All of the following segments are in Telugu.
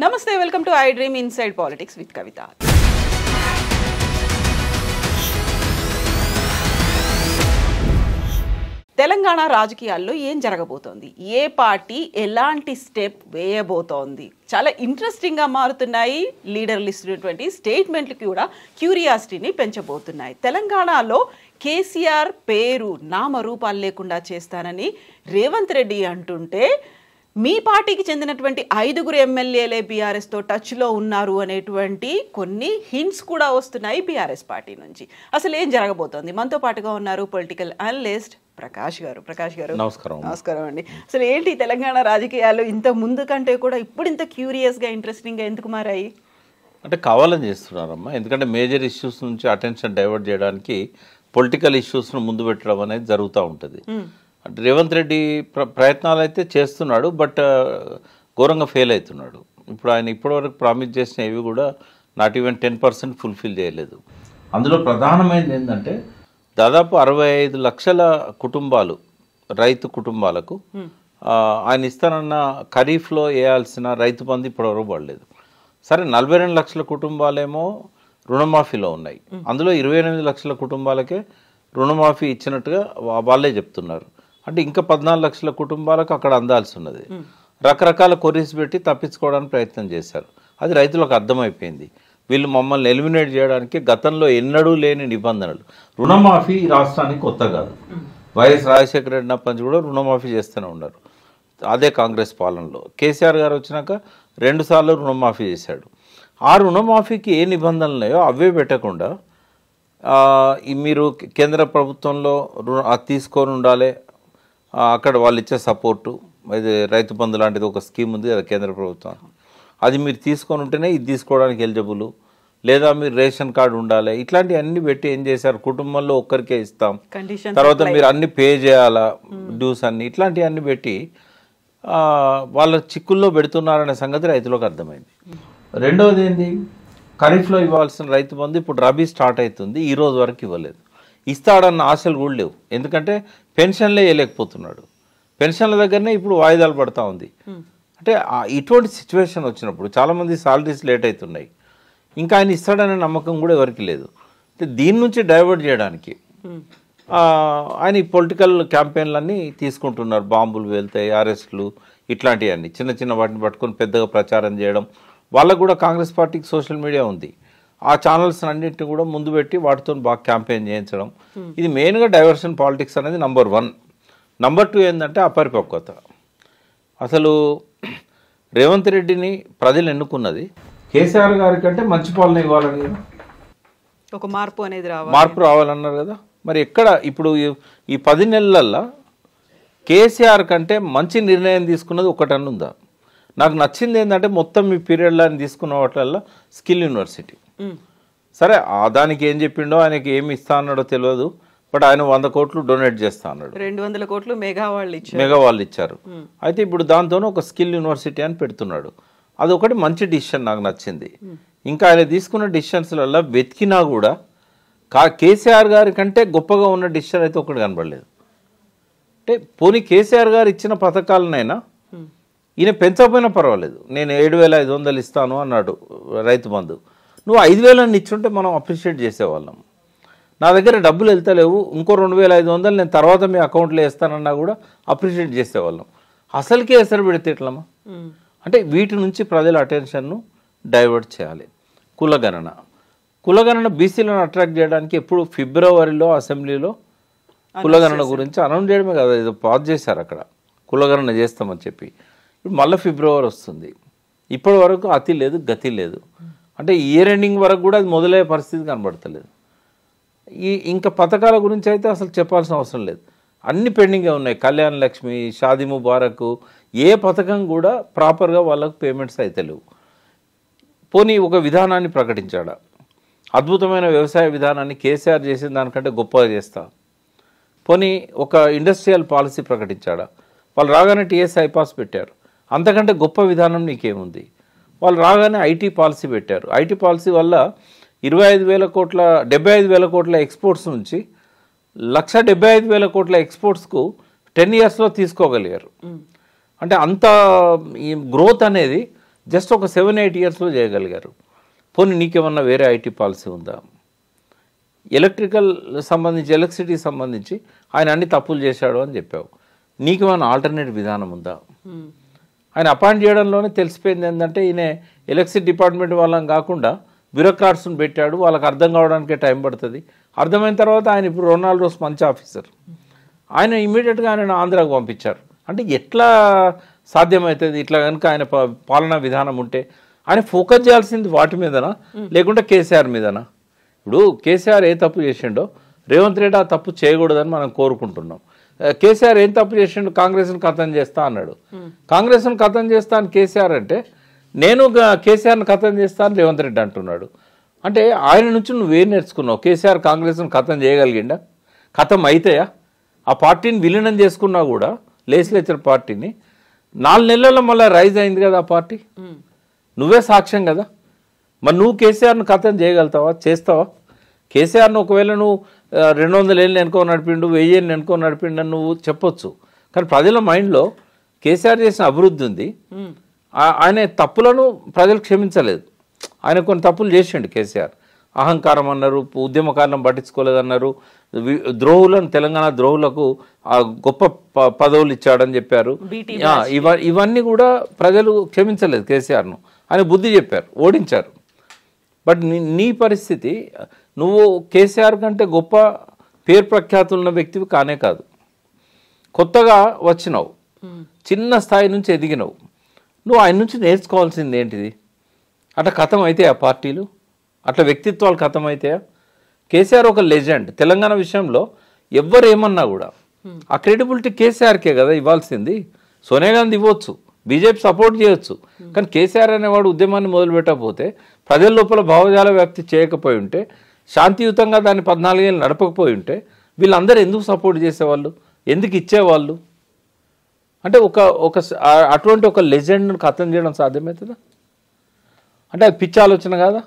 నమస్తే, welcome to iDream inside politics with Kavitha. Telangana రాజకీయాల్లో ఏం జరగబోతోంది, ఏ పార్టీ ఎలాంటి స్టెప్ వేయబోతోంది, చాలా ఇంట్రెస్టింగ్గా మారుతున్నాయి. లీడర్లు ఇస్తున్నటువంటి స్టేట్మెంట్లు కూడా క్యూరియాసిటీని పెంచబోతున్నాయి. తెలంగాణలో కేసీఆర్ పేరు నామరూపాలు లేకుండా చేస్తానని రేవంత్ రెడ్డి అంటుంటే, మీ పార్టీకి చెందినటువంటి 5 ఎమ్మెల్యేలే బీఆర్ఎస్తో టచ్లో ఉన్నారు అనేటువంటి కొన్ని హింట్స్ కూడా వస్తున్నాయి బీఆర్ఎస్ పార్టీ నుంచి. అసలు ఏం జరగబోతోంది? మనతో పాటుగా ఉన్నారు పొలిటికల్ అనలిస్ట్ ప్రకాష్ గారు. ప్రకాష్ గారు నమస్కారం అండి. అసలు ఏంటి తెలంగాణ రాజకీయాలు ఇంత ముందు కంటే కూడా ఇప్పుడు ఇంత క్యూరియస్గా ఇంట్రెస్టింగ్గా ఎందుకు మారాయి? అంటే కావాలని చేస్తున్నారమ్మా, ఎందుకంటే మేజర్ ఇష్యూస్ నుంచి అటెన్షన్ డైవర్ట్ చేయడానికి పొలిటికల్ ఇష్యూస్ను ముందు పెట్టడం అనేది జరుగుతూ ఉంటుంది. అంటే రేవంత్ రెడ్డి ప్రయత్నాలు అయితే చేస్తున్నాడు, బట్ ఘోరంగా ఫెయిల్ అవుతున్నాడు. ఇప్పుడు ఆయన ఇప్పటివరకు ప్రామిస్ చేసిన ఏవి కూడా నాట్ ఈవెన్ 10% ఫుల్ఫిల్ చేయలేదు. అందులో ప్రధానమైనది ఏంటంటే దాదాపు 65 లక్షల కుటుంబాలు, రైతు కుటుంబాలకు ఆయన ఇస్తానన్న ఖరీఫ్లో వేయాల్సిన రైతు బంధు ఇప్పటివరకు పడలేదు. సరే, 42 లక్షల కుటుంబాలేమో రుణమాఫీలో ఉన్నాయి. అందులో 28 లక్షల కుటుంబాలకే రుణమాఫీ ఇచ్చినట్టుగా వాళ్ళే చెప్తున్నారు. అంటే ఇంకా 14 లక్షల కుటుంబాలకు అక్కడ అందాల్సి ఉన్నది. రకరకాల కొరీస్ పెట్టి తప్పించుకోవడానికి ప్రయత్నం చేశారు. అది రైతులకు అర్థమైపోయింది. వీళ్ళు మమ్మల్ని ఎలిమినేట్ చేయడానికి గతంలో ఎన్నడూ లేని నిబంధనలు. రుణమాఫీ ఈ రాష్ట్రానికి కొత్త కాదు. వైఎస్ రాజశేఖర రెడ్డి అప్పటి కూడా రుణమాఫీ చేస్తూనే ఉన్నారు. అదే కాంగ్రెస్ పాలనలో కేసీఆర్ గారు వచ్చినాక 2 సార్లు రుణమాఫీ చేశాడు. ఆ రుణమాఫీకి ఏ నిబంధనలు ఉన్నాయో అవే పెట్టకుండా మీరు కేంద్ర ప్రభుత్వంలో తీసుకొని ఉండాలి, అక్కడ వాళ్ళు ఇచ్చే సపోర్టు, ఇది రైతు బంధు లాంటిది ఒక స్కీమ్ ఉంది కదా కేంద్ర ప్రభుత్వం, అది మీరు తీసుకొని ఉంటేనే ఇది తీసుకోవడానికి ఎలిజిబుల్, లేదా మీరు రేషన్ కార్డు ఉండాలి, ఇట్లాంటివన్నీ పెట్టి ఏం చేశారు, కుటుంబంలో ఒక్కరికే ఇస్తాం, తర్వాత మీరు అన్ని పే చేయాలా డ్యూస్ అన్ని, ఇట్లాంటివన్నీ పెట్టి వాళ్ళ చిక్కుల్లో పెడుతున్నారనే సంగతి రైతులకు అర్థమైంది. రెండవది ఏంది, ఖరీఫ్లో ఇవ్వాల్సిన రైతు బంధు ఇప్పుడు రబీ స్టార్ట్ అవుతుంది, ఈ రోజు వరకు ఇవ్వలేదు. ఇస్తాడన్న ఆశలు కూడా లేవు, ఎందుకంటే పెన్షన్లే వేయలేకపోతున్నాడు. పెన్షన్ల దగ్గరనే ఇప్పుడు వాయిదాలు పడతా ఉంది. అంటే ఇటువంటి సిచ్యువేషన్ వచ్చినప్పుడు చాలామంది సాలరీస్ లేట్ అవుతున్నాయి, ఇంకా ఆయన ఇస్తాడనే నమ్మకం కూడా ఎవరికి లేదు. అంటే దీని నుంచి డైవర్ట్ చేయడానికి ఆయన ఈ పొలిటికల్ క్యాంపెయిన్లన్నీ తీసుకుంటున్నారు. బాంబులు వెళ్తాయి, అరెస్టులు, ఇట్లాంటివన్నీ చిన్న చిన్న వాటిని పట్టుకొని పెద్దగా ప్రచారం చేయడం. వాళ్ళకు కూడా కాంగ్రెస్ పార్టీకి సోషల్ మీడియా ఉంది, ఆ ఛానల్స్ అన్నింటినీ కూడా ముందు పెట్టి వాటితో బాగా క్యాంపెయిన్ చేయించడం. ఇది మెయిన్గా డైవర్షన్ పాలిటిక్స్ అనేది నెంబర్ 1. నెంబర్ 2 ఏంటంటే అపరిపక్వత. అసలు రేవంత్ రెడ్డిని ప్రజలు ఎన్నుకున్నది కేసీఆర్ గారి కంటే మంచి పాలన ఇవ్వాలని కదా, ఒక మార్పు రావాలన్నారు కదా. మరి ఎక్కడ ఇప్పుడు ఈ 10 నెలలల్లో కేసీఆర్ కంటే మంచి నిర్ణయం తీసుకున్నది ఒకటన్ను ఉందా? నాకు నచ్చింది ఏంటంటే మొత్తం ఈ పీరియడ్లో ఆయన తీసుకున్న వాటిల్లో స్కిల్ యూనివర్సిటీ. సరే, దానికి ఏం చెప్పిండో, ఆయనకి ఏమి ఇస్తా అన్నాడో తెలియదు, బట్ ఆయన 100 కోట్లు డొనేట్ చేస్తా అన్నాడు. 200 కోట్లు మెగా వాళ్ళు ఇచ్చారు. అయితే ఇప్పుడు దాంతోనే ఒక స్కిల్ యూనివర్సిటీ అని పెడుతున్నాడు. అదొకటి మంచి డిసిషన్, నాకు నచ్చింది. ఇంకా ఆయన తీసుకున్న డిసిషన్స్లలో వెతికినా కూడా కేసీఆర్ గారి కంటే గొప్పగా ఉన్న డిసిషన్ అయితే ఒకటి కనబడలేదు. అంటే పోనీ కేసీఆర్ గారు ఇచ్చిన పథకాలనైనా ఈయన పెంచకపోయినా పర్వాలేదు, నేను 7,500 ఇస్తాను అన్నాడు రైతు బంధు. నువ్వు 5,000 ఇచ్చుంటే మనం అప్రిషియేట్ చేసేవాళ్ళం. నా దగ్గర డబ్బులు వెళ్తలేవు, ఇంకో 2,500 నేను తర్వాత మీ అకౌంట్లో వేస్తానన్నా కూడా అప్రిషియేట్ చేసేవాళ్ళం. అసలుకే ఎసరు పెడితే ఎట్లమ్మా? అంటే వీటి నుంచి ప్రజల అటెన్షన్ను డైవర్ట్ చేయాలి. కులగణన బీసీలను అట్రాక్ట్ చేయడానికి ఎప్పుడు ఫిబ్రవరిలో అసెంబ్లీలో కులగణన గురించి అనౌన్స్ చేయడమే కదా, ఏదో పాస్ చేశారు అక్కడ, కులగణన చేస్తామని చెప్పి. ఇప్పుడు మళ్ళీ ఫిబ్రవరి వస్తుంది, ఇప్పటి వరకు అతి లేదు గతి లేదు. అంటే ఇయర్ ఎండింగ్ వరకు కూడా అది మొదలయ్యే పరిస్థితి కనబడతలేదు. ఇంకా పథకాల గురించి అయితే అసలు చెప్పాల్సిన అవసరం లేదు, అన్ని పెండింగే ఉన్నాయి. కళ్యాణ్ లక్ష్మి, షాదీ ముబారక్, ఏ పథకం కూడా ప్రాపర్గా వాళ్ళకు పేమెంట్స్ అయితే లేవు. పోనీ ఒక విధానాన్ని ప్రకటించాడా, అద్భుతమైన వ్యవసాయ విధానాన్ని కేసీఆర్ చేసిన దానికంటే గొప్పగా చేస్తా. పోనీ ఒక ఇండస్ట్రియల్ పాలసీ ప్రకటించాడా, వాళ్ళు రాగానే టీఎస్ ఐపాస్ పెట్టారు, అంతకంటే గొప్ప విధానం నీకేముంది? వాళ్ళు రాగానే ఐటీ పాలసీ పెట్టారు, ఐటీ పాలసీ వల్ల 75,000 కోట్ల 75,000 కోట్ల ఎక్స్పోర్ట్స్ నుంచి 1,75,000 కోట్ల ఎక్స్పోర్ట్స్కు 10 yearsలో తీసుకోగలిగారు. అంటే అంత ఈ గ్రోత్ అనేది జస్ట్ ఒక 7-8 ఇయర్స్లో చేయగలిగారు. పోనీ నీకేమన్నా వేరే ఐటీ పాలసీ ఉందా? ఎలక్ట్రికల్ సంబంధించి ఎలక్ట్రిసిటీకి సంబంధించి ఆయన అన్ని తప్పులు చేశాడు అని చెప్పావు. నీకేమన్నా ఆల్టర్నేట్ విధానం ఉందా? ఆయన అపాయింట్ చేయడంలోనే తెలిసిపోయింది ఏంటంటే ఈయన ఎలక్ట్రిసిటీ డిపార్ట్మెంట్ వాళ్ళని కాకుండా బ్యూరోక్రాట్స్ని పెట్టాడు, వాళ్ళకి అర్థం కావడానికే టైం పడుతుంది. అర్థమైన తర్వాత ఆయన ఇప్పుడు రొనాల్డ్ రోస్ మంచి ఆఫీసర్, ఆయన ఇమీడియట్గా ఆయన ఆంధ్రాకు పంపించారు. అంటే ఎట్లా సాధ్యమవుతుంది? ఇట్లా కనుక ఆయన పాలనా విధానం ఉంటే ఆయన ఫోకస్ చేయాల్సింది వాటి మీదనా లేకుంటే కేసీఆర్ మీదనా? ఇప్పుడు కేసీఆర్ ఏ తప్పు చేసిండో రేవంత్ రెడ్డి ఆ తప్పు చేయకూడదని మనం కోరుకుంటున్నాం. కేసీఆర్ ఏం తప్పు చేసిండు? కాంగ్రెస్ను ఖతం చేస్తా అన్నాడు. కాంగ్రెస్ను ఖతం చేస్తా అని కేసీఆర్ అంటే నేను కేసీఆర్ని ఖతం చేస్తా అని రేవంత్ రెడ్డి అంటున్నాడు. అంటే ఆయన నుంచి నువ్వేం నేర్చుకున్నావు? కేసీఆర్ కాంగ్రెస్ను ఖతం చేయగలిగిండా? ఖతం అయితాయా? ఆ పార్టీని విలీనం చేసుకున్నా కూడా లెజిస్లేచర్ పార్టీని 4 నెలల్లో మళ్ళీ రైజ్ అయింది కదా ఆ పార్టీ. నువ్వే సాక్ష్యం కదా. మరి నువ్వు కేసీఆర్ను ఖతం చేయగలుగుతావా? చేస్తావా? కేసీఆర్ను ఒకవేళ నువ్వు 200 ఏళ్ళు వెనుకో నడిపిండు, 1000 ఏళ్ళు వెనుకో నడిపిండు అని నువ్వు చెప్పొచ్చు. కానీ ప్రజల మైండ్లో కేసీఆర్ చేసిన అభివృద్ధి ఉంది. ఆయన తప్పులను ప్రజలు క్షమించలేదు. ఆయన కొన్ని తప్పులు చేసిండు కేసీఆర్. అహంకారం అన్నారు, ఉద్యమకాలం పట్టించుకోలేదన్నారు, ద్రోహులను తెలంగాణ ద్రోహులకు గొప్ప పదవులు ఇచ్చాడని చెప్పారు. ఇవన్నీ కూడా ప్రజలు క్షమించలేదు కేసీఆర్ను. ఆయన బుద్ధి చెప్పారు, ఓడించారు. బట్ నీ పరిస్థితి, నువ్వు కేసీఆర్ కంటే గొప్ప పేరు ప్రఖ్యాతులున్న వ్యక్తివి కానే కాదు. కొత్తగా వచ్చినావు, చిన్న స్థాయి నుంచి ఎదిగినావు. నువ్వు ఆయన నుంచి నేర్చుకోవాల్సింది ఏంటిది? అట్లా కథం అయితే ఆ పార్టీలు, అట్లా వ్యక్తిత్వాలు కథం అవుతాయా? కేసీఆర్ ఒక లెజెండ్. తెలంగాణ విషయంలో ఎవ్వరు ఏమన్నా కూడా ఆ క్రెడిబిలిటీ కేసీఆర్కే కదా ఇవ్వాల్సింది. సోనియా గాంధీ ఇవ్వచ్చు, బీజేపీ సపోర్ట్ చేయొచ్చు. కానీ కేసీఆర్ అనేవాడు ఉద్యమాన్ని మొదలుపెట్టకపోతే, ప్రజల లోపల భావజాల వ్యాప్తి చేయకపోయి ఉంటే, శాంతియుతంగా దాన్ని 14 ఏళ్ళు నడపకపోయి ఉంటే వీళ్ళందరూ ఎందుకు సపోర్ట్ చేసేవాళ్ళు? ఎందుకు ఇచ్చేవాళ్ళు? అంటే అటువంటి ఒక లెజెండ్ను ఖతం చేయడం సాధ్యమవుతుందా? అంటే అది పిచ్చి ఆలోచన కాదా?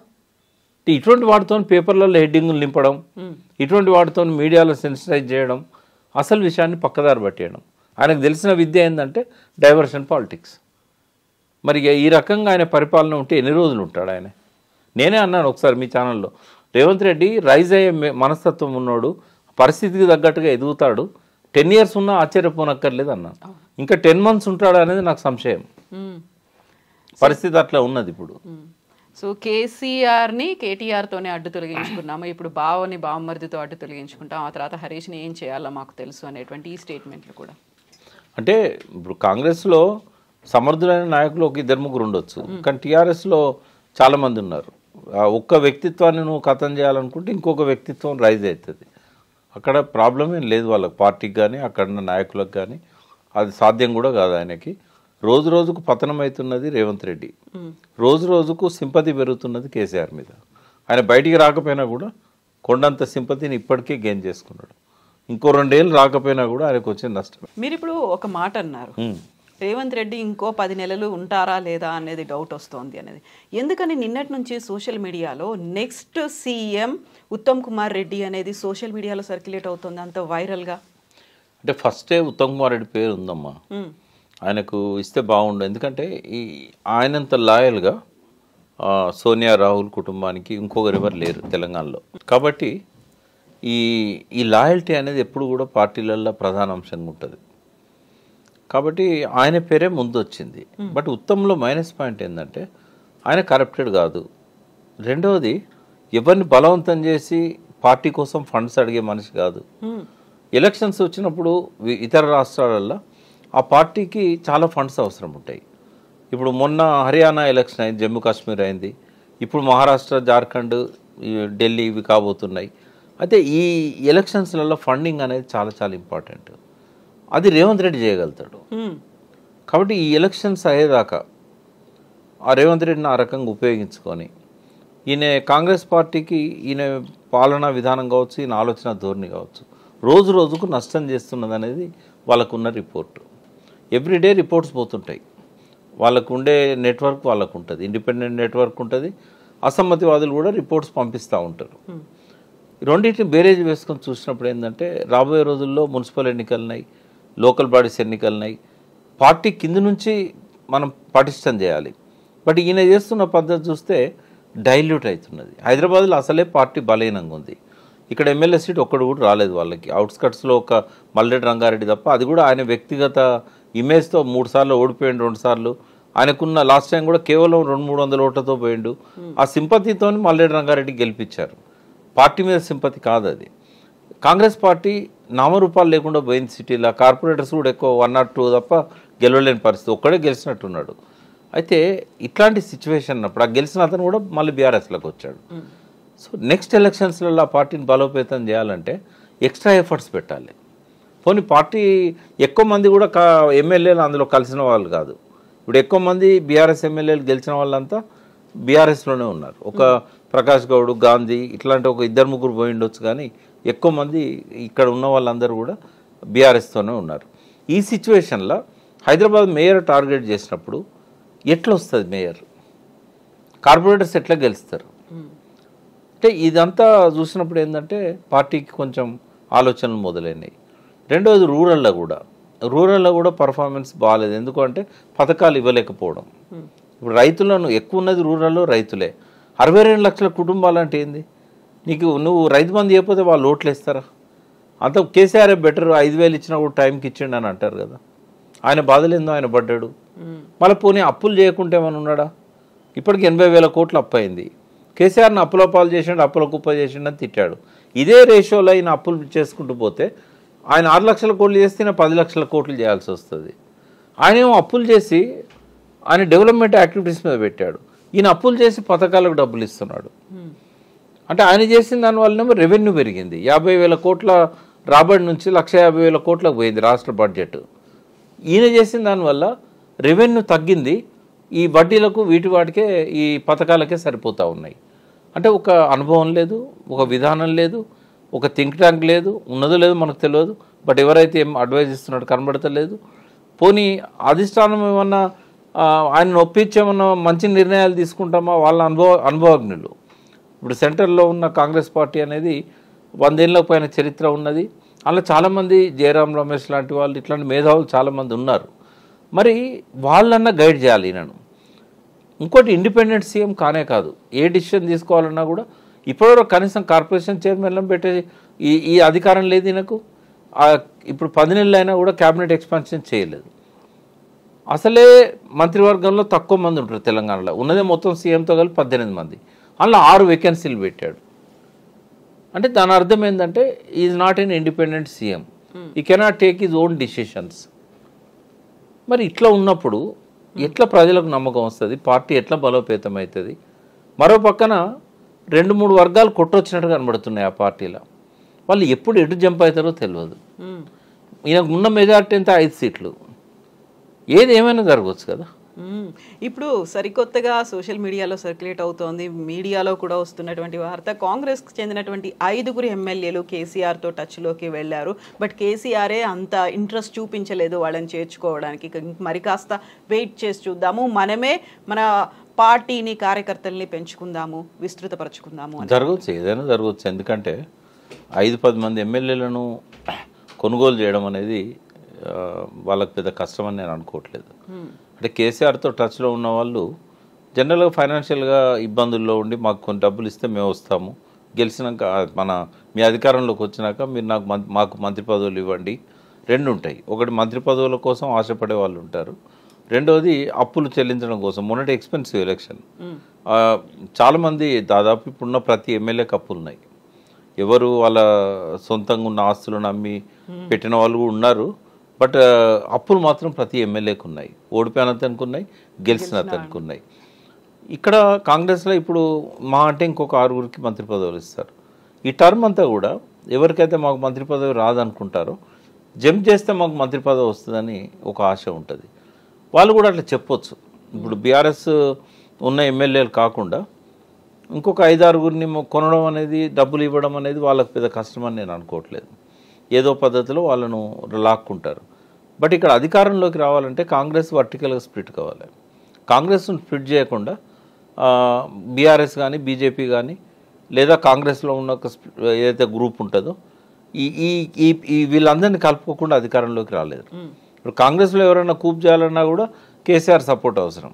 ఇటువంటి వాటితో పేపర్లలో హెడ్డింగులు నింపడం, ఇటువంటి వాటితో మీడియాలో సెన్సిటైజ్ చేయడం, అసలు విషయాన్ని పక్కదారి పట్టేయడం. ఆయనకు తెలిసిన విద్య ఏంటంటే డైవర్షన్ పాలిటిక్స్. మరి ఈ రకంగా ఆయన పరిపాలన ఉంటే ఎన్ని రోజులు ఉంటాడు ఆయన? నేనే అన్నాను ఒకసారి మీ ఛానల్లో, రేవంత్ రెడ్డి రైజ్ అయ్యే మనస్తత్వం ఉన్నాడు, పరిస్థితికి తగ్గట్టుగా ఎదుగుతాడు, 10 years ఉన్నా ఆశ్చర్యపోనక్కర్లేదు అన్నాను. ఇంకా 10 months ఉంటాడు అనేది నాకు సంశయం. పరిస్థితి అట్లా ఉన్నది ఇప్పుడు. సో కేసీఆర్ని కేటీఆర్తోనే అడ్డు తొలగించుకున్నాము, ఇప్పుడు బావమరిదితో అడ్డు తొలగించుకుంటాం, ఆ తర్వాత హరీష్ని ఏం చేయాలో మాకు తెలుసు అనేటువంటి ఈ స్టేట్మెంట్లు కూడా. అంటే ఇప్పుడు కాంగ్రెస్లో సమర్థులైన నాయకులు ఒక 2-3 ఉండొచ్చు, కానీ టీఆర్ఎస్లో చాలామంది ఉన్నారు. ఒక్క వ్యక్తిత్వాన్ని నువ్వు ఖతం చేయాలనుకుంటే ఇంకొక వ్యక్తిత్వం రైజ్ అవుతుంది. అక్కడ ప్రాబ్లం ఏం లేదు వాళ్ళకి, పార్టీకి కానీ అక్కడ నాయకులకు కానీ. అది సాధ్యం కూడా కాదు ఆయనకి. రోజు రోజుకు పతనం అవుతున్నది రేవంత్ రెడ్డి, రోజు రోజుకు సింపతి పెరుగుతున్నది కేసీఆర్ మీద. ఆయన బయటికి రాకపోయినా కూడా కొండంత సింపతిని ఇప్పటికే గెయిన్ చేసుకున్నాడు. ఇంకో 2 ఏళ్ళు రాకపోయినా కూడా ఆయనకు వచ్చే నష్టం. మీరు ఇప్పుడు ఒక మాట అన్నారు, రేవంత్ రెడ్డి ఇంకో 10 నెలలు ఉంటారా లేదా అనేది డౌట్ వస్తోంది అనేది. ఎందుకని నిన్నటి నుంచి సోషల్ మీడియాలో నెక్స్ట్ సీఎం ఉత్తమ్ కుమార్ రెడ్డి అనేది సోషల్ మీడియాలో సర్క్యులేట్ అవుతుంది అంత వైరల్గా? అంటే ఫస్టే ఉత్తమ్ కుమార్ రెడ్డి పేరు ఉందమ్మా, ఆయనకు ఇస్తే బాగుండు. ఎందుకంటే ఆయనంత లాయల్గా సోనియా రాహుల్ కుటుంబానికి ఇంకొకరు ఎవరు లేరు తెలంగాణలో. కాబట్టి ఈ లాయల్టీ అనేది ఎప్పుడు కూడా పార్టీలలో ప్రధాన అంశంగా ఉంటుంది. కాబట్టి ఆయన పేరే ముందు వచ్చింది. బట్ ఉత్తమ్లో మైనస్ పాయింట్ ఏంటంటే ఆయన కరప్టెడ్ కాదు. రెండవది, ఎవరిని బలవంతం చేసి పార్టీ కోసం ఫండ్స్ అడిగే మనిషి కాదు. ఎలక్షన్స్ వచ్చినప్పుడు ఇతర రాష్ట్రాలలో ఆ పార్టీకి చాలా ఫండ్స్ అవసరం ఉంటాయి. ఇప్పుడు మొన్న హర్యానా ఎలక్షన్ అయింది, జమ్మూ కాశ్మీర్ అయింది, ఇప్పుడు మహారాష్ట్ర, జార్ఖండ్, ఢిల్లీ ఇవి కాబోతున్నాయి. అయితే ఈ ఎలక్షన్స్లలో ఫండింగ్ అనేది చాలా చాలా ఇంపార్టెంట్. అది రేవంత్ రెడ్డి చేయగలుగుతాడు. కాబట్టి ఈ ఎలక్షన్స్ అయ్యేదాకా ఆ రేవంత్ రెడ్డిని ఆ రకంగా ఉపయోగించుకొని ఈయన కాంగ్రెస్ పార్టీకి ఈయన పాలనా విధానం కావచ్చు, ఈయన ఆలోచన ధోరణి కావచ్చు, రోజు రోజుకు నష్టం చేస్తున్నది అనేది వాళ్ళకున్న రిపోర్టు. ఎవ్రీడే రిపోర్ట్స్ పోతుంటాయి. వాళ్ళకు ఉండే నెట్వర్క్ వాళ్ళకు ఉంటుంది, ఇండిపెండెంట్ నెట్వర్క్ ఉంటుంది. అసమ్మతివాదులు కూడా రిపోర్ట్స్ పంపిస్తూ ఉంటారు. రెండింటిని బేరేజ్ వేసుకొని చూసినప్పుడు ఏంటంటే రాబోయే రోజుల్లో మున్సిపల్ ఎన్నికలున్నాయి, లోకల్ బాడీస్ ఎన్నికలున్నాయి. పార్టీ కింద నుంచి మనం పటిష్టం చేయాలి. బట్ ఈయన చేస్తున్న పద్ధతి చూస్తే డైల్యూట్ అవుతున్నది. హైదరాబాద్లో అసలే పార్టీ బలహీనంగా ఉంది. ఇక్కడ ఎమ్మెల్యే సీట్ ఒక్కడు కూడా రాలేదు వాళ్ళకి. అవుట్స్కట్స్లో ఒక మల్లెడ్డి రంగారెడ్డి తప్ప, అది కూడా ఆయన వ్యక్తిగత ఇమేజ్తో 3 సార్లు ఓడిపోయిండు, 2 సార్లు. ఆయనకున్న లాస్ట్ టైం కూడా కేవలం 200-300 ఓట్లతో పోయిండు. ఆ సింపతితో మల్లెడ్డి రంగారెడ్డి గెలిపించారు. పార్టీ మీద సింపతి కాదు అది. కాంగ్రెస్ పార్టీ నామరూపాలు లేకుండా పోయింది సిటీలో. కార్పొరేటర్స్ కూడా ఎక్కువ 1 or 2 తప్ప గెలవలేని పరిస్థితి, ఒక్కడే గెలిచినట్టున్నాడు. అయితే ఇట్లాంటి సిచ్యువేషన్ అప్పుడు ఆ గెలిచిన అతను కూడా మళ్ళీ బీఆర్ఎస్లోకి వచ్చాడు. సో నెక్స్ట్ ఎలక్షన్స్లలో ఆ పార్టీని బలోపేతం చేయాలంటే ఎక్స్ట్రా ఎఫర్ట్స్ పెట్టాలి. పోనీ పార్టీ ఎక్కువ మంది కూడా ఎమ్మెల్యేలు అందులో కలిసిన వాళ్ళు కాదు. ఇప్పుడు ఎక్కువ మంది బీఆర్ఎస్ ఎమ్మెల్యేలు గెలిచిన వాళ్ళంతా బీఆర్ఎస్లోనే ఉన్నారు. ఒక ప్రకాష్ గౌడ్, గాంధీ ఇట్లాంటి ఒక 2-3 పోయి ఉండొచ్చు, కానీ ఎక్కువ మంది ఇక్కడ ఉన్న వాళ్ళందరూ కూడా బీఆర్ఎస్తోనే ఉన్నారు. ఈ సిచ్యువేషన్లో హైదరాబాద్ మేయర్ టార్గెట్ చేసినప్పుడు ఎట్లా వస్తుంది మేయర్? కార్పొరేటర్స్ ఎట్లా గెలుస్తారు? అంటే ఇదంతా చూసినప్పుడు ఏంటంటే పార్టీకి కొంచెం ఆలోచనలు మొదలైనవి. రెండవది రూరల్లో కూడా పర్ఫార్మెన్స్ బాగాలేదు. ఎందుకంటే పథకాలు ఇవ్వలేకపోవడం. ఇప్పుడు రైతులను ఎక్కువ ఉన్నది రూరల్లో రైతులే. 62 లక్షల కుటుంబాలు అంటే ఏంది? నువ్వు రైతు బంధు చేయకపోతే వాళ్ళు ఓట్లు వేస్తారా? అంత కేసీఆర్ బెటర్, 5,000 ఇచ్చినా కూడా టైంకి ఇచ్చిండు అని అంటారు కదా. ఆయన బాధలేందో ఆయన పడ్డాడు. మళ్ళీ పోనీ అప్పులు చేయకుంటే ఏమైనా ఉన్నాడా? ఇప్పటికి 80,000 కోట్లు అప్పు అయింది. కేసీఆర్ని అప్పుల పాలు చేసిండు, అప్పుల కుప్ప చేసిండు అని తిట్టాడు. ఇదే రేషియోలో ఆయన అప్పులు చేసుకుంటూ పోతే ఆయన 6 లక్షల కోట్లు చేస్తే 10 లక్షల కోట్లు చేయాల్సి వస్తుంది. ఆయన ఏమో అప్పులు చేసి ఆయన డెవలప్మెంట్ యాక్టివిటీస్ మీద పెట్టాడు. ఈయన అప్పులు చేసి పథకాలకు డబ్బులు ఇస్తున్నాడు. అంటే ఆయన చేసిన దానివల్లనేమో రెవెన్యూ పెరిగింది. 50,000 కోట్ల రాబడి నుంచి 1,50,000 కోట్లకు పోయింది రాష్ట్ర బడ్జెట్. ఈయన చేసిన దానివల్ల రెవెన్యూ తగ్గింది. ఈ వడ్డీలకు వాటికే ఈ పథకాలకే సరిపోతూ ఉన్నాయి. అంటే ఒక అనుభవం లేదు, ఒక విధానం లేదు, ఒక థింక్ ట్యాంక్ లేదు, ఉన్నదో లేదో మనకు తెలియదు. బట్ ఎవరైతే ఏం అడ్వైజ్ ఇస్తున్నాడో కనబడతలేదు. పోనీ అధిష్టానం ఏమన్నా ఆయన ఒప్పించేమన్నా మంచి నిర్ణయాలు తీసుకుంటామా? వాళ్ళ అనుభవజ్ఞులు. ఇప్పుడు సెంట్రల్లో ఉన్న కాంగ్రెస్ పార్టీ అనేది 100 ఏళ్ళకు పైన చరిత్ర ఉన్నది. అలా చాలామంది జయరాం రమేష్ లాంటి వాళ్ళు, ఇట్లాంటి మేధావులు చాలామంది ఉన్నారు. మరి వాళ్ళన్నా గైడ్ చేయాలి ఈయనను. ఇంకోటి, ఇండిపెండెంట్ సీఎం కానే కాదు. ఏ డిసిషన్ తీసుకోవాలన్నా కూడా ఇప్పటివరకు కనీసం కార్పొరేషన్ చైర్మన్లను పెట్టే ఈ అధికారం లేదు ఈయనకు. ఇప్పుడు 10 నెలలు అయినా కూడా క్యాబినెట్ ఎక్స్పాన్షన్ చేయలేదు. అసలే మంత్రివర్గంలో తక్కువ మంది ఉంటారు తెలంగాణలో. ఉన్నదే మొత్తం సీఎంతో కలిపి 18 మంది. అందులో 6 వేకెన్సీలు పెట్టాడు. అంటే దాని అర్థం ఏంటంటే is not an independent CM. He cannot take his own decisions. మరి ఇట్లా ఉన్నప్పుడు ఎట్లా ప్రజలకు నమ్మకం వస్తుంది? పార్టీ ఎట్లా బలోపేతం అవుతుంది? మరో పక్కన 2-3 వర్గాలు కొట్టొచ్చినట్టు కనబడుతున్నాయి ఆ పార్టీలో. వాళ్ళు ఎప్పుడు ఎటు జంప్ అవుతారో తెలియదు. ఈయనకు ఉన్న మెజార్టీ ఎంత? 5 సీట్లు. ఏది ఏమైనా జరగవచ్చు కదా. ఇప్పుడు సరికొత్తగా సోషల్ మీడియాలో సర్క్యులేట్ అవుతోంది, మీడియాలో కూడా వస్తున్నటువంటి వార్త, కాంగ్రెస్కి చెందినటువంటి 5 ఎమ్మెల్యేలు కేసీఆర్తో టచ్లోకి వెళ్ళారు. బట్ కేసీఆరే అంత ఇంట్రెస్ట్ చూపించలేదు వాళ్ళని చేర్చుకోవడానికి. మరి కాస్త వెయిట్ చేసి చూద్దాము, మనమే మన పార్టీని, కార్యకర్తల్ని పెంచుకుందాము, విస్తృతపరచుకుందాము. జరగవచ్చు, ఏదైనా జరగవచ్చు. ఎందుకంటే 5-10 మంది ఎమ్మెల్యేలను కొనుగోలు చేయడం అనేది వాళ్ళకి పెద్ద కష్టమని నేను అనుకోవట్లేదు. అంటే కేసీఆర్తో టచ్లో ఉన్న వాళ్ళు జనరల్గా ఫైనాన్షియల్గా ఇబ్బందుల్లో ఉండి మాకు కొన్ని డబ్బులు ఇస్తే మేము వస్తాము, గెలిచినాక మీ అధికారంలోకి వచ్చినాక మీరు మాకు మంత్రి పదవులు ఇవ్వండి. 2 ఉంటాయి. ఒకటి మంత్రి పదవుల కోసం ఆశపడే వాళ్ళు ఉంటారు, రెండవది అప్పులు చెల్లించడం కోసం. మొన్నటి ఎక్స్పెన్సివ్ ఎలక్షన్, చాలామంది దాదాపు ఇప్పుడున్న ప్రతి ఎమ్మెల్యేకి అప్పులు ఉన్నాయి. ఎవరు వాళ్ళ సొంతంగా ఉన్న ఆస్తులను అమ్మి పెట్టిన వాళ్ళు కూడా ఉన్నారు. బట్ అప్పులు మాత్రం ప్రతి ఎమ్మెల్యేకి ఉన్నాయి. ఓడిపోయిన అతనికి ఉన్నాయి, గెలిచిన అతనికి ఉన్నాయి. ఇక్కడ కాంగ్రెస్లో ఇప్పుడు మా అంటే ఇంకొక 6 మంత్రి పదవులు ఇస్తారు. ఈ టర్మ్ అంతా కూడా ఎవరికైతే మాకు మంత్రి పదవి రాదనుకుంటారో జంప్ చేస్తే మాకు మంత్రి పదవి వస్తుందని ఒక ఆశ ఉంటుంది. వాళ్ళు కూడా అట్లా చెప్పొచ్చు. ఇప్పుడు బీఆర్ఎస్ ఉన్న ఎమ్మెల్యేలు కాకుండా ఇంకొక 5-6 కొనడం అనేది, డబ్బులు ఇవ్వడం అనేది వాళ్ళకి పెద్ద కష్టమని నేను అనుకోవట్లేదు. ఏదో పద్ధతిలో వాళ్ళను లాక్కుంటారు. బట్ ఇక్కడ అధికారంలోకి రావాలంటే కాంగ్రెస్ వర్టికల్గా స్ప్లిట్ కావాలి. కాంగ్రెస్ను స్ప్లిట్ చేయకుండా బీఆర్ఎస్ కానీ, బీజేపీ కానీ, లేదా కాంగ్రెస్లో ఉన్న ఒక ఏదైతే గ్రూప్ ఉంటుందో ఈ వీళ్ళందరినీ కలుపుకోకుండా అధికారంలోకి రాలేదు. ఇప్పుడు కాంగ్రెస్లో ఎవరైనా కూప్ చేయాలన్నా కూడా కేసీఆర్ సపోర్ట్ అవసరం.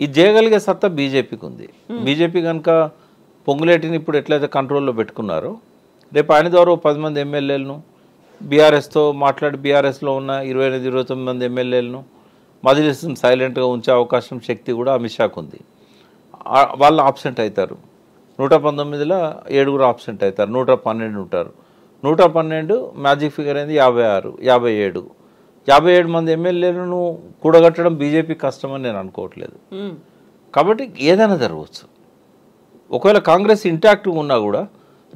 ఇది చేయగలిగే సత్తా బీజేపీకి ఉంది. బీజేపీ కనుక పొంగులేటిని ఇప్పుడు ఎట్లయితే కంట్రోల్లో పెట్టుకున్నారో రేపు ఆయన ద్వారా 10 మంది ఎమ్మెల్యేలను బీఆర్ఎస్తో మాట్లాడి బీఆర్ఎస్లో ఉన్న 28-29 మంది ఎమ్మెల్యేలను మజ్లిస్ను సైలెంట్గా ఉంచే అవకాశం శక్తి కూడా అమిత్ షాకు ఉంది. వాళ్ళు ఆబ్సెంట్ అవుతారు. 119లో 7 ఆబ్సెంట్ అవుతారు, 112 ఉంటారు. 112 మ్యాజిక్ ఫిగర్ అయింది 56, 57 మంది ఎమ్మెల్యేలను కూడగట్టడం బీజేపీ కష్టమని నేను అనుకోవట్లేదు. కాబట్టి ఏదైనా జరగవచ్చు. ఒకవేళ కాంగ్రెస్ ఇంటాక్ట్గా ఉన్నా కూడా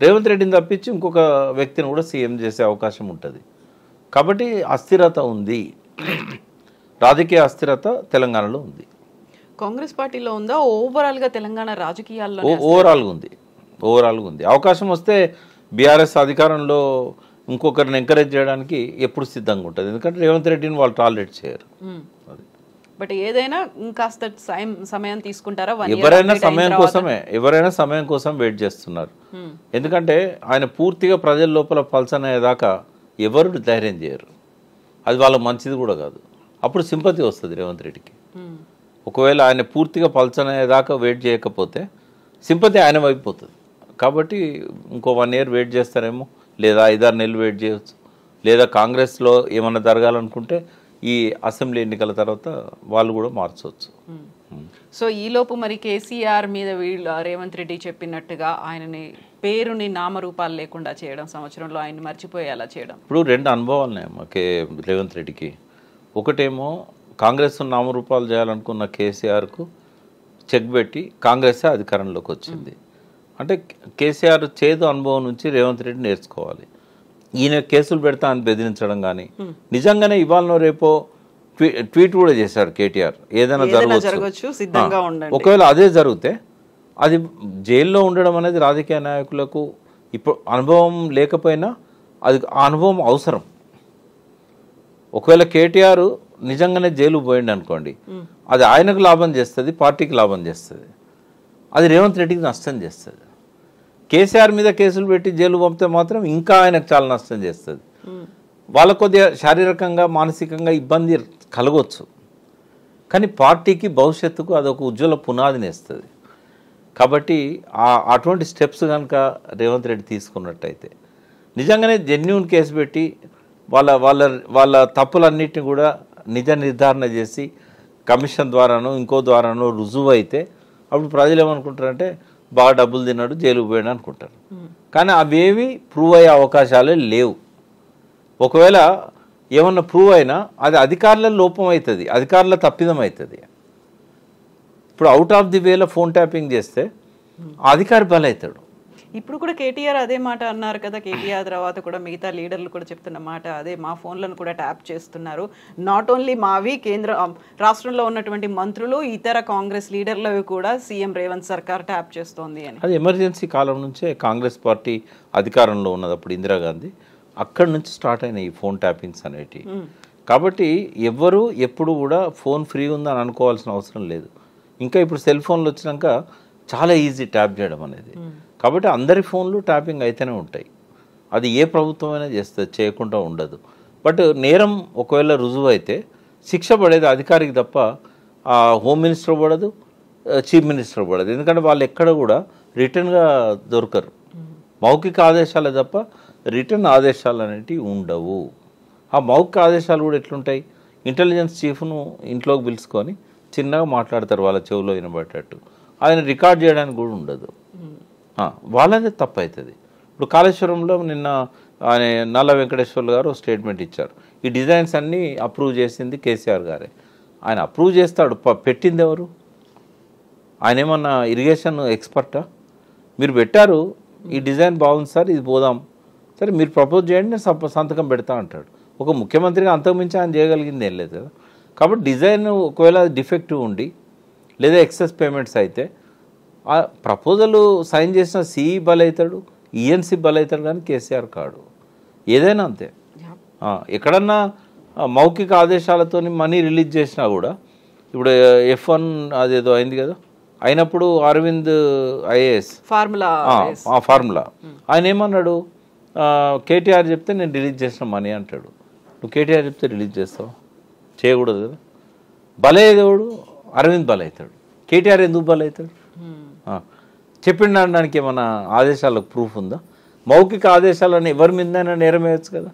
రేవంత్ రెడ్డిని తప్పించి ఇంకొక వ్యక్తిని కూడా సీఎం చేసే అవకాశం ఉంటుంది. కాబట్టి అస్థిరత ఉంది, రాజకీయ అస్థిరత తెలంగాణలో ఉంది. కాంగ్రెస్ పార్టీలో ఉందా ఓవరాల్గా తెలంగాణ రాజకీయాల్లో? ఓవరాల్గా ఉంది. అవకాశం వస్తే బీఆర్ఎస్ అధికారంలో ఇంకొకరిని ఎంకరేజ్ చేయడానికి ఎప్పుడు సిద్ధంగా ఉంటుంది. ఎందుకంటే రేవంత్ రెడ్డిని వాళ్ళు టాలరేట్ చేయరు. బట్ ఏదైనా ఇంకాస్త సమయం తీసుకుంటారా? ఎవరైనా సమయం కోసం వెయిట్ చేస్తున్నారు. ఎందుకంటే ఆయన పూర్తిగా ప్రజల లోపల పల్సనయ్యేదాకా ఎవరు ధైర్యం చేయరు. అది వాళ్ళకి మంచిది కూడా కాదు. అప్పుడు సింపతి వస్తుంది రేవంత్ రెడ్డికి. ఒకవేళ ఆయన పూర్తిగా పల్సనయ్యేదాకా వెయిట్ చేయకపోతే సింపతి ఆయన వైపోతుంది. కాబట్టి ఇంకో 1 year వెయిట్ చేస్తారేమో, లేదా 5-6 నెలలు వెయిట్ చేయవచ్చు. లేదా కాంగ్రెస్లో ఏమన్నా జరగాలనుకుంటే ఈ అసెంబ్లీ ఎన్నికల తర్వాత వాళ్ళు కూడా మార్చవచ్చు. సో ఈలోపు మరి కేసీఆర్ మీద రేవంత్ రెడ్డి చెప్పినట్టుగా ఆయనని పేరుని నామరూపాలు లేకుండా చేయడం, సంవత్సరంలో ఆయన మర్చిపోయేలా చేయడం. ఇప్పుడు 2 అనుభవాలు ఉన్నాయి రేవంత్ రెడ్డికి. ఒకటేమో కాంగ్రెస్ నామరూపాలు చేయాలనుకున్న కేసీఆర్కు చెక్ పెట్టి కాంగ్రెసే అధికారంలోకి వచ్చింది. అంటే కేసీఆర్ చేదు అనుభవం నుంచి రేవంత్ రెడ్డి నేర్చుకోవాలి. ఈయన కేసులు పెడతా అని బెదిరించడం కానీ, నిజంగానే ఇవాళ రేపో ట్వీట్ కూడా చేశారు కేటీఆర్, ఏదైనా జరగవచ్చు, ఒకవేళ అదే జరిగితే అది జైల్లో ఉండడం అనేది రాజకీయ నాయకులకు ఇప్పుడు అనుభవం లేకపోయినా అది ఆ అనుభవం అవసరం. ఒకవేళ కేటీఆర్ నిజంగానే జైలు పోయింది అనుకోండి, అది ఆయనకు లాభం చేస్తుంది, పార్టీకి లాభం చేస్తుంది, అది రేవంత్ రెడ్డికి నష్టం చేస్తుంది. కేసీఆర్ మీద కేసులు పెట్టి జైలు పంపితే మాత్రం ఇంకా ఆయనకు చాలా నష్టం చేస్తుంది. వాళ్ళ కొద్దిగా శారీరకంగా మానసికంగా ఇబ్బంది కలగవచ్చు, కానీ పార్టీకి భవిష్యత్తుకు అదొక ఉజ్వల పునాదిని ఇస్తుంది. కాబట్టి అటువంటి స్టెప్స్ కనుక రేవంత్ రెడ్డి తీసుకున్నట్టయితే నిజంగానే జెన్యూన్ కేసు పెట్టి వాళ్ళ వాళ్ళ వాళ్ళ తప్పులన్నిటిని కూడా నిజ నిర్ధారణ చేసి కమిషన్ ద్వారానో ఇంకో ద్వారానో రుజువు అయితే అప్పుడు ప్రజలు ఏమనుకుంటారంటే బాగా డబ్బులు తిన్నాడు జైలుకు పోయాడు అనుకుంటారు. కానీ అవేవి ప్రూవ్ అయ్యే అవకాశాలే లేవు. ఒకవేళ ఏమన్నా ప్రూవ్ అయినా అది అధికారుల లోపం అవుతుంది, అధికారుల తప్పిదం అవుతుంది. ఇప్పుడు అవుట్ ఆఫ్ ది వేలో ఫోన్ ట్యాపింగ్ చేస్తే అధికారి బలవుతాడు. ఇప్పుడు కూడా కేటీఆర్ అదే మాట అన్నారు కదా. కేటీఆర్ తర్వాత కూడా మిగతా లీడర్లు కూడా చెప్తున్న మాట అదే, మా ఫోన్లను కూడా ట్యాప్ చేస్తున్నారు. నాట్ ఓన్లీ మావి, రాష్ట్రంలో ఉన్నటువంటి మంత్రులు, ఇతర కాంగ్రెస్ లీడర్లవి కూడా సీఎం రేవంత్ సర్కార్ ట్యాప్ చేస్తోంది అని. అది ఎమర్జెన్సీ కాలం నుంచే కాంగ్రెస్ పార్టీ అధికారంలో ఉన్నది అప్పుడు ఇందిరాగాంధీ, అక్కడి నుంచి స్టార్ట్ అయినాయి ఈ ఫోన్ ట్యాపింగ్స్ అనేటివి. కాబట్టి ఎవ్వరూ ఎప్పుడు కూడా ఫోన్ ఫ్రీ ఉందని అనుకోవాల్సిన అవసరం లేదు. ఇంకా ఇప్పుడు సెల్ ఫోన్లు వచ్చినాక చాలా ఈజీ ట్యాప్ చేయడం అనేది. కాబట్టి అందరి ఫోన్లు ట్యాపింగ్ అయితేనే ఉంటాయి. అది ఏ ప్రభుత్వమైనా చేస్తుంది, చేయకుండా ఉండదు. బట్ నేరం ఒకవేళ రుజువు అయితే శిక్ష పడేది అధికారికి తప్ప హోమ్ మినిస్టర్ పడదు, చీఫ్ మినిస్టర్ పడదు. ఎందుకంటే వాళ్ళు ఎక్కడ కూడా రిటర్న్గా దొరకరు. మౌఖిక ఆదేశాలే తప్ప రిటర్న్ ఆదేశాలు అనేటివి ఉండవు. ఆ మౌఖిక ఆదేశాలు కూడా ఎట్లుంటాయి, ఇంటెలిజెన్స్ చీఫ్ను ఇంట్లోకి పిలుచుకొని చిన్నగా మాట్లాడతారు వాళ్ళ చెవులో వినబడేటట్టు. ఆయన రికార్డ్ చేయడానికి కూడా ఉండదు. వాళ్ళదే తప్పు అవుతుంది. ఇప్పుడు కాళేశ్వరంలో నిన్న ఆయన నల్ల వెంకటేశ్వర్లు గారు స్టేట్మెంట్ ఇచ్చారు. ఈ డిజైన్స్ అన్నీ అప్రూవ్ చేసింది కేసీఆర్ గారే. ఆయన అప్రూవ్ చేస్తాడు, పెట్టింది ఎవరు? ఆయన ఏమన్నా ఇరిగేషన్ ఎక్స్పర్టా? మీరు పెట్టారు, ఈ డిజైన్ బాగుంది సార్, ఇది పోదాం, సరే మీరు ప్రపోజ్ చేయండి, నేను సంతకం పెడతా అంటాడు. ఒక ముఖ్యమంత్రిగా అంతకుమించి ఆయన చేయగలిగింది ఏం లేదు కదా. కాబట్టి డిజైన్ ఒకవేళ డిఫెక్టివ్ ఉండి లేదా ఎక్సెస్ పేమెంట్స్ అయితే ఆ ప్రపోజల్ సైన్ చేసిన సిఈ బలవుతాడు, ఈఎన్సీ బలవుతాడు, కానీ కేసీఆర్ కాడు. ఏదైనా అంతే. ఎక్కడన్నా మౌఖిక ఆదేశాలతో మనీ రిలీజ్ చేసినా కూడా ఇప్పుడు F1 అదేదో అయింది కదా, అయినప్పుడు అరవింద్ ఐఏఎస్ ఫార్ములా ఆయన ఏమన్నాడు, కేటీఆర్ చెప్తే నేను రిలీజ్ చేసిన మనీ అంటాడు. నువ్వు కేటీఆర్ చెప్తే రిలీజ్ చేస్తావు? చేయకూడదు కదా. బలయ్యేదేవుడు అరవింద్ బలవుతాడు. కేటీఆర్ ఎందుకు బలవుతాడు? చెప్పిండడానికి ఏమైనా ఆదేశాలకు ప్రూఫ్ ఉందా? మౌఖిక ఆదేశాలను ఎవరి మీదైనా నేరం వేయచ్చు కదా.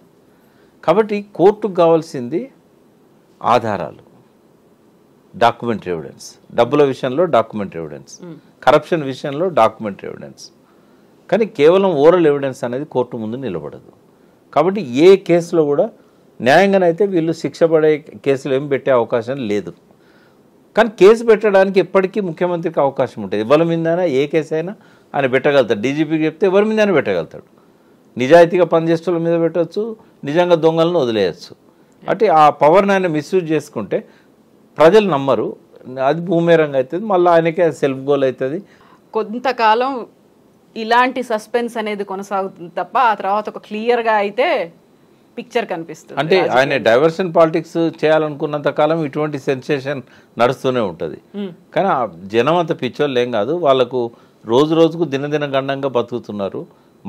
కాబట్టి కోర్టుకు కావాల్సింది ఆధారాలు, డాక్యుమెంటరీ ఎవిడెన్స్. డబ్బుల విషయంలో డాక్యుమెంటరీ ఎవిడెన్స్, కరప్షన్ విషయంలో డాక్యుమెంటరీ ఎవిడెన్స్. కానీ కేవలం ఓరల్ ఎవిడెన్స్ అనేది కోర్టు ముందు నిలబడదు. కాబట్టి ఏ కేసులో కూడా న్యాయంగానైతే వీళ్ళు శిక్ష పడే కేసులు ఏమి పెట్టే అవకాశం లేదు. కానీ కేసు పెట్టడానికి ఎప్పటికీ ముఖ్యమంత్రికి అవకాశం ఉంటుంది. ఎవరి మీదైనా ఏ కేసు అయినా ఆయన పెట్టగలుగుతాడు. డీజీపీకి చెప్తే ఎవరి మీదైనా పెట్టగలుగుతాడు. నిజాయితీగా పనిచేసేవాళ్ళ మీద పెట్టవచ్చు, నిజంగా దొంగలను వదిలేయచ్చు. అంటే ఆ పవర్ని ఆయన మిస్యూజ్ చేసుకుంటే ప్రజలు నమ్మరు, అది భూమేరంగా అవుతుంది, మళ్ళీ ఆయనకే సెల్ఫ్ గోల్ అవుతుంది. కొంతకాలం ఇలాంటి సస్పెన్స్ అనేది కొనసాగుతుంది తప్ప ఆ తర్వాత ఒక క్లియర్గా అయితే పిక్చర్ కనిపిస్తుంది. అంటే ఆయన డైవర్షన్ పాలిటిక్స్ చేయాలనుకున్నంత కాలం ఇటువంటి సెన్సేషన్ నడుస్తూనే ఉంటుంది. కానీ ఆ జనం అంత పిచ్చోళ్ళు ఏం కాదు, వాళ్ళకు రోజు రోజుకు దినదిన గండంగా బతుకుతున్నారు.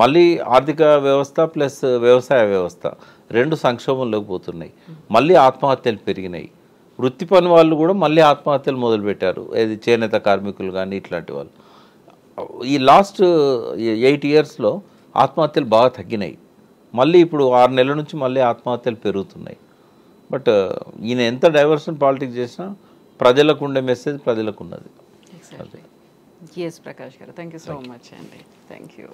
మళ్ళీ ఆర్థిక వ్యవస్థ ప్లస్ వ్యవసాయ వ్యవస్థ రెండు సంక్షోభంలోకి పోతున్నాయి. మళ్ళీ ఆత్మహత్యలు పెరిగినాయి. వృత్తి పని వాళ్ళు కూడా మళ్ళీ ఆత్మహత్యలు మొదలుపెట్టారు. ఏది చేనేత కార్మికులు కానీ ఇట్లాంటి వాళ్ళు. ఈ లాస్ట్ 8 yearsలో ఆత్మహత్యలు బాగా తగ్గినాయి. మళ్ళీ ఇప్పుడు 6 నెలల నుంచి మళ్ళీ ఆత్మహత్యలు పెరుగుతున్నాయి. బట్ ఈయన ఎంత డైవర్షన్ పాలిటిక్స్ చేసినా ప్రజలకు ఉండే మెసేజ్ ప్రజలకు ఉన్నది. ఎస్ ప్రకాష్ గారు, థ్యాంక్ యూ సో మచ్ అండి. Thank you.